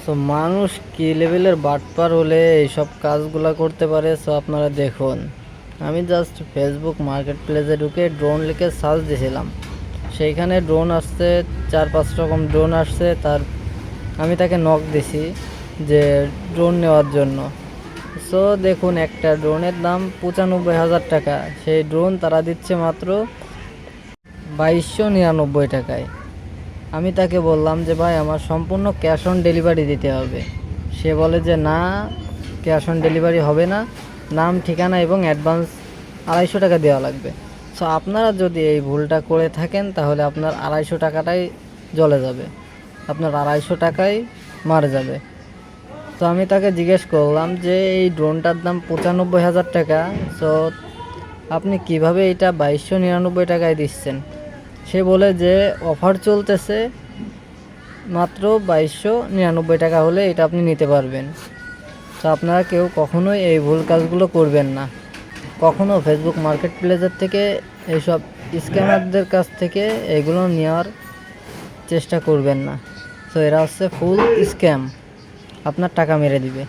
So মানুষ কি লেভেলের বাটপার হলে এইসব কাজগুলা করতে পারে। সো আপনারা দেখুন, আমি জাস্ট ফেসবুক মার্কেট প্লেসে ঢুকে ড্রোন লিখে সার্চ দিয়েছিলাম, সেইখানে ড্রোন আসছে, 4-5 রকম ড্রোন আসছে। আমি তাকে নক দিছি যে ড্রোন নেওয়ার জন্য। সো দেখুন, একটা ড্রোনের দাম 95,000 টাকা, সেই ড্রোন তারা দিচ্ছে মাত্র 2299 টাকায়। আমি তাকে বললাম যে ভাই, আমার সম্পূর্ণ ক্যাশ অন ডেলিভারি দিতে হবে। সে বলে যে না, ক্যাশ অন ডেলিভারি হবে না, নাম, ঠিকানা এবং অ্যাডভান্স 250 টাকা দেওয়া লাগবে। সো আপনারা যদি এই ভুলটা করে থাকেন তাহলে আপনার 250 টাকাটাই জ্বলে যাবে, আপনার 250 টাকাই মারা যাবে। তো আমি তাকে জিজ্ঞেস করলাম যে এই ড্রোনটার দাম 95,000 টাকা, সো আপনি কিভাবে এটা 2299 টাকায় দিচ্ছেন? সে বলে যে অফার চলতেছে, মাত্র 2299 টাকা হলে এটা আপনি নিতে পারবেন। তো আপনারা কেউ কখনোই এই ভুল কাজগুলো করবেন না। কখনো ফেসবুক মার্কেট প্লেসের থেকে এইসব স্ক্যামারদের কাছ থেকে এগুলো নেওয়ার চেষ্টা করবেন না। তো এরা হচ্ছে ফুল স্ক্যাম, আপনার টাকা মেরে দিবে।